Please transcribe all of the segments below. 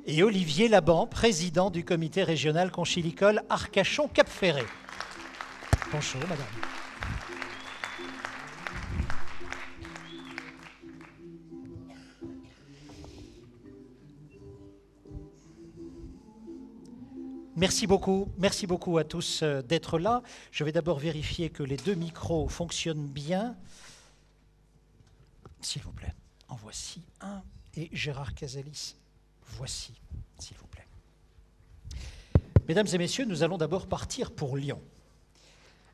et Olivier Laban, président du comité régional conchylicole Arcachon-Cap-Ferré. Bonjour, madame. Merci beaucoup à tous d'être là. Je vais d'abord vérifier que les deux micros fonctionnent bien. S'il vous plaît, en voici un. Et Gérard Casalis, voici, s'il vous plaît. Mesdames et messieurs, nous allons d'abord partir pour Lyon.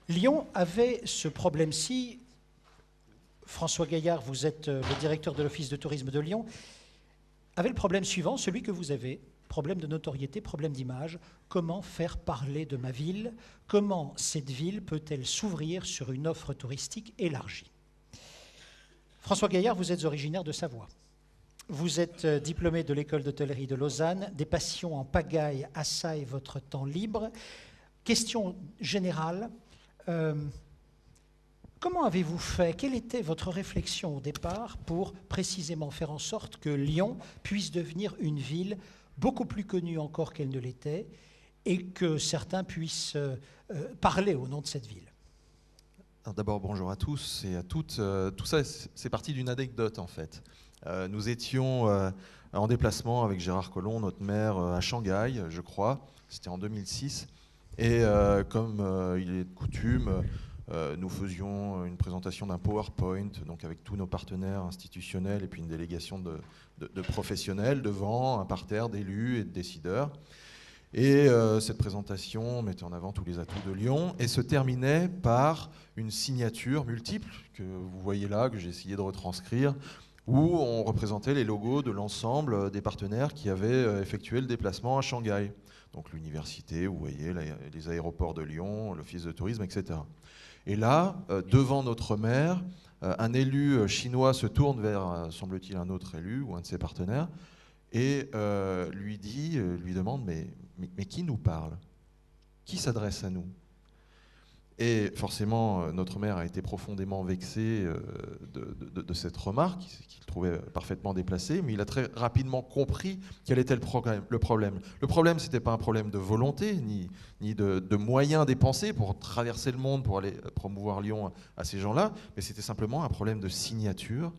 Lyon avait ce problème-ci. François Gaillard, vous êtes le directeur de l'Office de tourisme de Lyon, avait le problème suivant, celui que vous avez. Problème de notoriété, problème d'image. Comment faire parler de ma ville? Comment cette ville peut-elle s'ouvrir sur une offre touristique élargie? François Gaillard, vous êtes originaire de Savoie. Vous êtes diplômé de l'école d'hôtellerie de Lausanne. Des passions en pagaille assaillent votre temps libre. Question générale, comment avez-vous fait? Quelle était votre réflexion au départ pour précisément faire en sorte que Lyon puisse devenir une ville beaucoup plus connue encore qu'elle ne l'était, et que certains puissent parler au nom de cette ville? Alors d'abord, bonjour à tous et à toutes. Tout ça, c'est parti d'une anecdote en fait. Nous étions en déplacement avec Gérard Collomb, notre maire, à Shanghai, je crois. C'était en 2006. Et comme il est de coutume, nous faisions une présentation d'un PowerPoint, donc avec tous nos partenaires institutionnels et puis une délégation de professionnels devant un parterre d'élus et de décideurs. Et cette présentation mettait en avant tous les atouts de Lyon et se terminait par une signature multiple que vous voyez là, que j'ai essayé de retranscrire, où on représentait les logos de l'ensemble des partenaires qui avaient effectué le déplacement à Shanghai. Donc l'université, vous voyez, les aéroports de Lyon, l'office de tourisme, etc. Et là, devant notre maire, un élu chinois se tourne vers, semble-t-il, un autre élu ou un de ses partenaires et lui demande mais qui nous parle? Qui s'adresse à nous? Et forcément, notre maire a été profondément vexé de cette remarque, qu'il trouvait parfaitement déplacée, mais il a très rapidement compris quel était le problème. Le problème, ce n'était pas un problème de volonté, ni de moyens dépensés pour traverser le monde, pour aller promouvoir Lyon à ces gens-là, mais c'était simplement un problème de signature.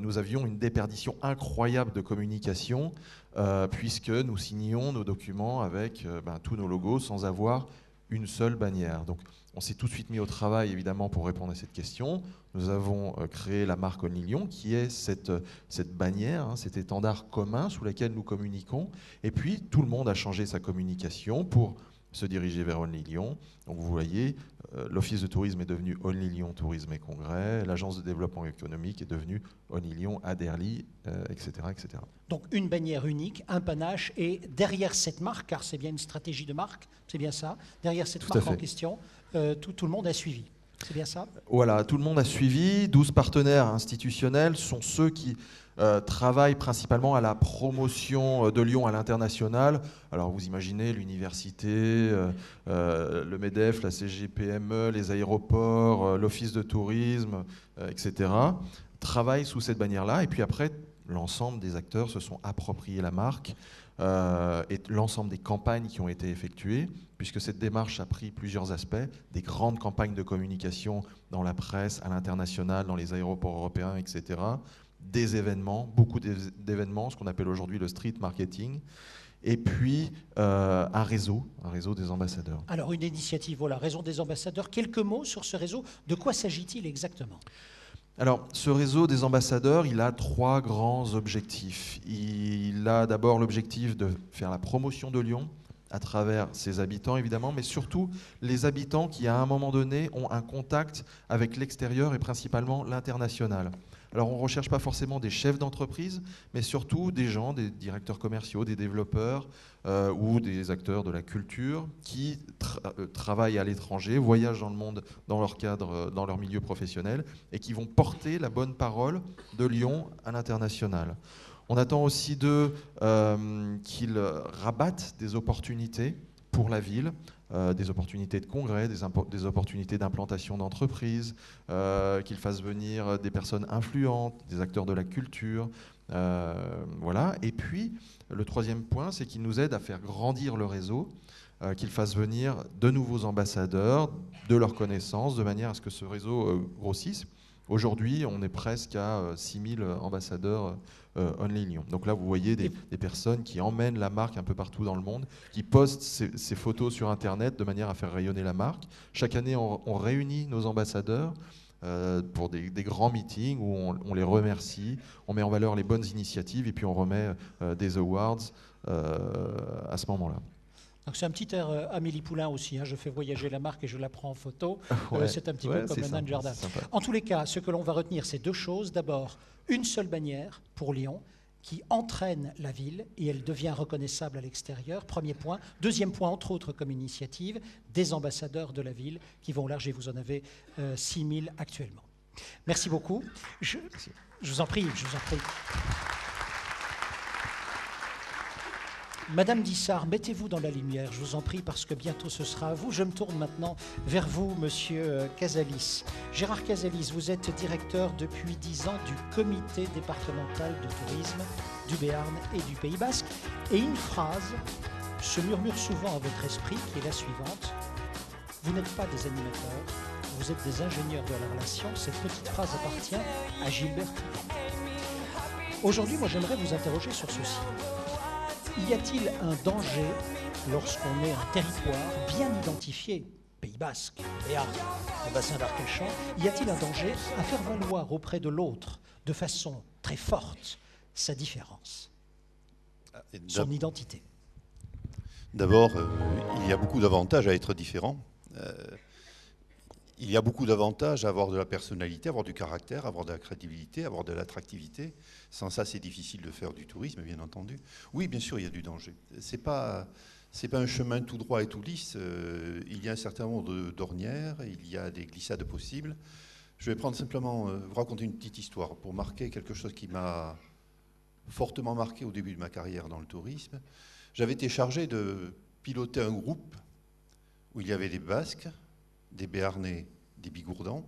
Nous avions une déperdition incroyable de communication, puisque nous signions nos documents avec tous nos logos sans avoir une seule bannière. Donc on s'est tout de suite mis au travail évidemment pour répondre à cette question. Nous avons créé la marque Only Lyon qui est cette bannière, cet étendard commun sous lequel nous communiquons. Et puis tout le monde a changé sa communication pour se diriger vers Only Lyon. Donc vous voyez, l'Office de tourisme est devenu Only Lyon Tourisme et Congrès, l'Agence de développement économique est devenue Only Lyon Aderly, etc., etc. Donc une bannière unique, un panache, et derrière cette marque, car c'est bien une stratégie de marque, c'est bien ça, derrière cette marque en question, tout le monde a suivi. C'est bien ça? Voilà, tout le monde a suivi. 12 partenaires institutionnels sont ceux qui travaillent principalement à la promotion de Lyon à l'international. Alors vous imaginez l'université, le MEDEF, la CGPME, les aéroports, l'office de tourisme, etc. travaillent sous cette bannière-là. Et puis après, l'ensemble des acteurs se sont appropriés la marque et l'ensemble des campagnes qui ont été effectuées, puisque cette démarche a pris plusieurs aspects, des grandes campagnes de communication dans la presse, à l'international, dans les aéroports européens, etc., des événements, beaucoup d'événements, ce qu'on appelle aujourd'hui le street marketing, et puis un réseau des ambassadeurs. Alors une initiative, voilà, réseau des ambassadeurs. Quelques mots sur ce réseau, de quoi s'agit-il exactement? Alors, ce réseau des ambassadeurs, il a 3 grands objectifs. Il a d'abord l'objectif de faire la promotion de Lyon à travers ses habitants, évidemment, mais surtout les habitants qui, à un moment donné, ont un contact avec l'extérieur et principalement l'international. Alors, on ne recherche pas forcément des chefs d'entreprise, mais surtout des gens, des directeurs commerciaux, des développeurs ou des acteurs de la culture qui travaillent à l'étranger, voyagent dans le monde dans leur cadre, dans leur milieu professionnel et qui vont porter la bonne parole de Lyon à l'international. On attend aussi d'eux qu'ils rabattent des opportunités pour la ville, des opportunités de congrès, des opportunités d'implantation d'entreprises, qu'ils fassent venir des personnes influentes, des acteurs de la culture, voilà. Et puis, le troisième point, c'est qu'ils nous aident à faire grandir le réseau, qu'ils fassent venir de nouveaux ambassadeurs, de leurs connaissances, de manière à ce que ce réseau grossisse. Aujourd'hui, on est presque à 6000 ambassadeurs Only Lyon. Donc là, vous voyez des personnes qui emmènent la marque un peu partout dans le monde, qui postent ces photos sur Internet de manière à faire rayonner la marque. Chaque année, on réunit nos ambassadeurs pour des grands meetings où on les remercie, on met en valeur les bonnes initiatives et puis on remet des awards à ce moment-là. Donc c'est un petit air Amélie Poulain aussi, hein. Je fais voyager la marque et je la prends en photo. Ouais, c'est un petit peu comme le nain de jardin. En tous les cas, ce que l'on va retenir, c'est deux choses. D'abord, une seule bannière pour Lyon qui entraîne la ville et elle devient reconnaissable à l'extérieur. Premier point. Deuxième point, entre autres comme initiative, des ambassadeurs de la ville qui vont large et vous en avez 6000 actuellement. Merci beaucoup. Je vous en prie, je vous en prie. Madame Dissart, mettez-vous dans la lumière, je vous en prie, parce que bientôt ce sera à vous. Je me tourne maintenant vers vous, Monsieur Casalis. Gérard Casalis, vous êtes directeur depuis 10 ans du comité départemental de tourisme du Béarn et du Pays Basque. Et une phrase se murmure souvent à votre esprit, qui est la suivante. Vous n'êtes pas des animateurs, vous êtes des ingénieurs de la relation. Cette petite phrase appartient à Gilbert Toucan. Aujourd'hui, moi, j'aimerais vous interroger sur ceci. Y a-t-il un danger lorsqu'on est un territoire bien identifié, Pays Basque, Béarn, le bassin d'Arcachon, y a-t-il un danger à faire valoir auprès de l'autre, de façon très forte, sa différence, son identité? D'abord, il y a beaucoup d'avantages à être différent. Il y a beaucoup d'avantages à avoir de la personnalité, avoir du caractère, avoir de la crédibilité, avoir de l'attractivité. Sans ça, c'est difficile de faire du tourisme, bien entendu. Oui, bien sûr, il y a du danger. C'est pas un chemin tout droit et tout lisse. Il y a un certain nombre d'ornières, il y a des glissades possibles. Je vais prendre simplement, vous raconter une petite histoire pour marquer quelque chose qui m'a fortement marqué au début de ma carrière dans le tourisme. J'avais été chargé de piloter un groupe où il y avait des Basques, des Béarnais, des Bigourdans,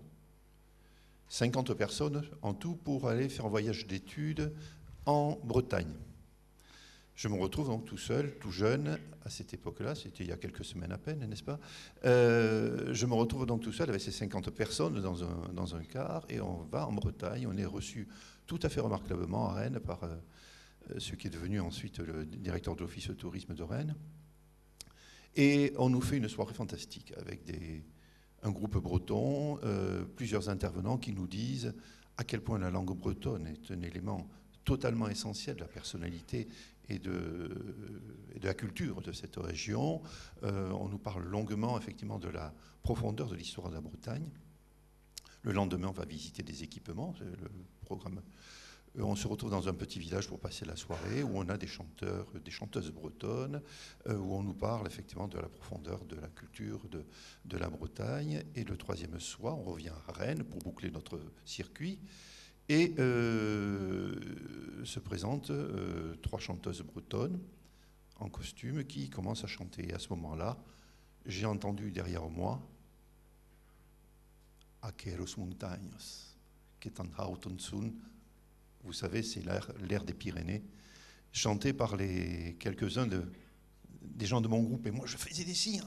50 personnes en tout pour aller faire un voyage d'études en Bretagne. Je me retrouve donc tout seul, tout jeune, à cette époque-là, c'était il y a quelques semaines à peine, n'est-ce pas? Je me retrouve donc tout seul avec ces 50 personnes dans un car et on va en Bretagne. On est reçu tout à fait remarquablement à Rennes par ce qui est devenu ensuite le directeur de l'Office de tourisme de Rennes. Et on nous fait une soirée fantastique avec un groupe breton, plusieurs intervenants qui nous disent à quel point la langue bretonne est un élément totalement essentiel de la personnalité et de la culture de cette région. On nous parle longuement, effectivement, de la profondeur de l'histoire de la Bretagne. Le lendemain, on va visiter des équipements, le programme. On se retrouve dans un petit village pour passer la soirée où on a des chanteurs, des chanteuses bretonnes, où on nous parle effectivement de la profondeur de la culture de la Bretagne. Et le troisième soir, on revient à Rennes pour boucler notre circuit. Et se présentent 3 chanteuses bretonnes en costume qui commencent à chanter. Et à ce moment-là, j'ai entendu derrière moi « Aqueros montaños, que tan hauton sun ». Vous savez, c'est l'air des Pyrénées, chanté par quelques-uns des gens de mon groupe. Et moi, je faisais des signes.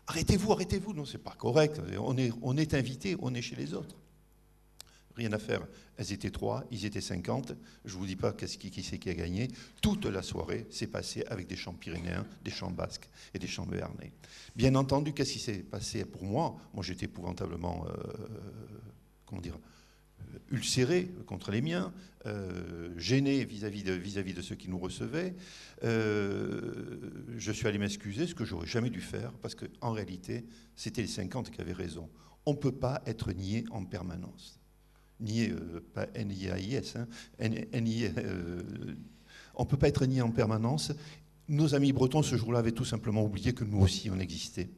Arrêtez-vous, arrêtez-vous. Non, c'est pas correct. On est invité, on est chez les autres. Rien à faire. Elles étaient 3, ils étaient 50. Je ne vous dis pas qui c'est qui a gagné. Toute la soirée s'est passée avec des chants pyrénéens, des chants basques et des chants béarnais. Bien entendu, qu'est-ce qui s'est passé pour moi? Moi, j'étais épouvantablement, ulcéré contre les miens, gêné vis-à-vis de ceux qui nous recevaient. Je suis allé m'excuser, ce que j'aurais jamais dû faire, parce qu'en réalité, c'était les 50 qui avaient raison. On ne peut pas être nié en permanence. Nié, pas N-I-A-I-S, hein, on ne peut pas être nié en permanence. Nos amis bretons, ce jour-là, avaient tout simplement oublié que nous aussi, on existait,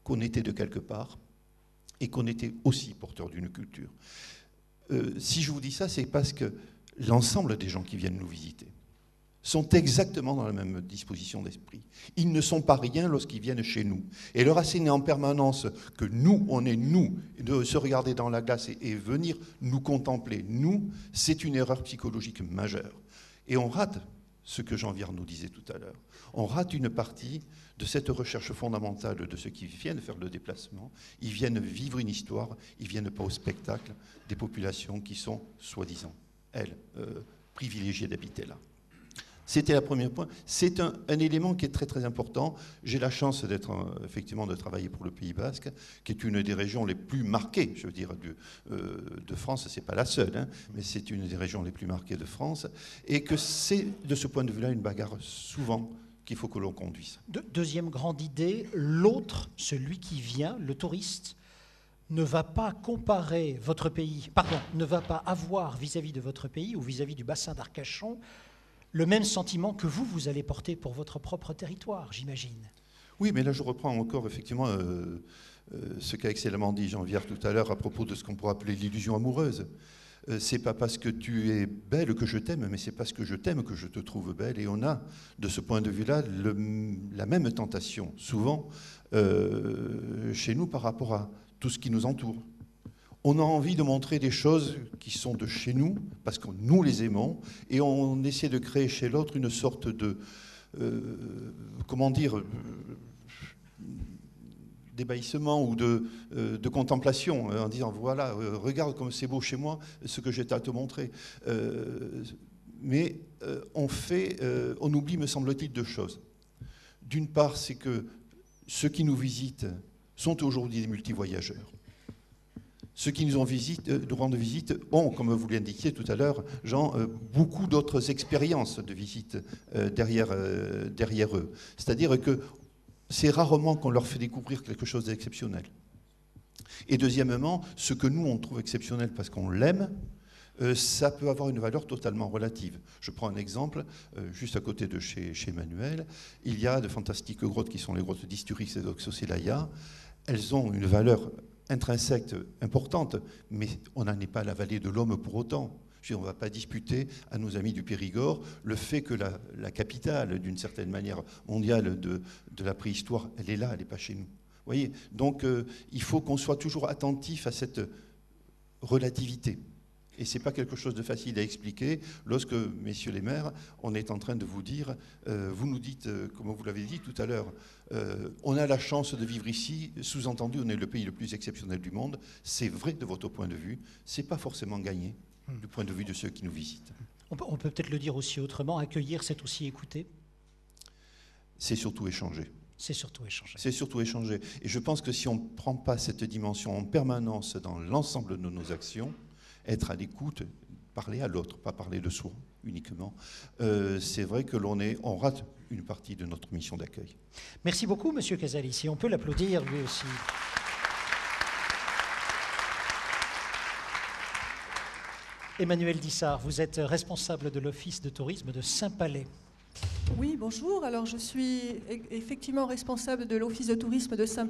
qu'on était de quelque part, et qu'on était aussi porteurs d'une culture. Si je vous dis ça, c'est parce que l'ensemble des gens qui viennent nous visiter sont exactement dans la même disposition d'esprit. Ils ne sont pas rien lorsqu'ils viennent chez nous. Et leur asséner en permanence que nous, on est nous, de se regarder dans la glace et venir nous contempler, nous, c'est une erreur psychologique majeure. Et on rate ce que Jean Viard nous disait tout à l'heure. On rate une partie de cette recherche fondamentale de ceux qui viennent faire le déplacement. Ils viennent vivre une histoire, ils ne viennent pas au spectacle des populations qui sont, soi-disant, elles, privilégiées d'habiter là. C'était le premier point. C'est un élément qui est très très important. J'ai la chance effectivement de travailler pour le Pays Basque, qui est une des régions les plus marquées, je veux dire, de France. C'est pas la seule, hein, mais c'est une des régions les plus marquées de France, et que c'est de ce point de vue-là une bagarre souvent qu'il faut que l'on conduise. Deuxième grande idée, l'autre, celui qui vient, le touriste, ne va pas comparer votre pays, pardon, ne va pas avoir vis-à-vis de votre pays ou vis-à-vis du bassin d'Arcachon le même sentiment que vous allez porter pour votre propre territoire, j'imagine. Oui, mais là je reprends encore effectivement ce qu'a excellemment dit Jean Viard tout à l'heure à propos de ce qu'on pourrait appeler l'illusion amoureuse. C'est pas parce que tu es belle que je t'aime, mais c'est parce que je t'aime que je te trouve belle. Et on a, de ce point de vue-là, la même tentation, souvent, chez nous par rapport à tout ce qui nous entoure. On a envie de montrer des choses qui sont de chez nous, parce que nous les aimons, et on essaie de créer chez l'autre une sorte de, comment dire, d'ébahissement ou de contemplation, en disant, voilà, regarde comme c'est beau chez moi, ce que j'ai à te montrer. Mais on oublie, me semble-t-il, deux choses. D'une part, c'est que ceux qui nous visitent sont aujourd'hui des multivoyageurs. Ceux qui nous rendent visite ont, comme vous l'indiquiez tout à l'heure, Jean, beaucoup d'autres expériences de visite derrière eux. C'est-à-dire que c'est rarement qu'on leur fait découvrir quelque chose d'exceptionnel. Et deuxièmement, ce que nous, on trouve exceptionnel parce qu'on l'aime, ça peut avoir une valeur totalement relative. Je prends un exemple, juste à côté de chez Emmanuel, il y a de fantastiques grottes qui sont les grottes d'Isturix et d'Oxocelaya. Elles ont une valeur intrinsèque importante, mais on n'en est pas à la vallée de l'homme pour autant. On ne va pas disputer à nos amis du Périgord le fait que la capitale, d'une certaine manière mondiale de la préhistoire, elle est là, elle n'est pas chez nous. Vous voyez ? Donc il faut qu'on soit toujours attentif à cette relativité. Et ce n'est pas quelque chose de facile à expliquer lorsque, messieurs les maires, on est en train de vous dire, vous nous dites, comme vous l'avez dit tout à l'heure, on a la chance de vivre ici, sous-entendu, on est le pays le plus exceptionnel du monde. C'est vrai de votre point de vue, ce n'est pas forcément gagné du point de vue de ceux qui nous visitent. On peut peut-être le dire aussi autrement, accueillir, c'est aussi écouter. C'est surtout échanger. C'est surtout échanger. C'est surtout échanger. Et je pense que si on ne prend pas cette dimension en permanence dans l'ensemble de nos actions, être à l'écoute, parler à l'autre, pas parler de soi uniquement, c'est vrai que on rate une partie de notre mission d'accueil. Merci beaucoup, Monsieur Casalis. Et on peut l'applaudir lui aussi. Emmanuel Dissart, vous êtes responsable de l'Office de tourisme de Saint-Palais. Oui, bonjour. Alors, je suis effectivement responsable de l'Office de tourisme de Saint-Palais.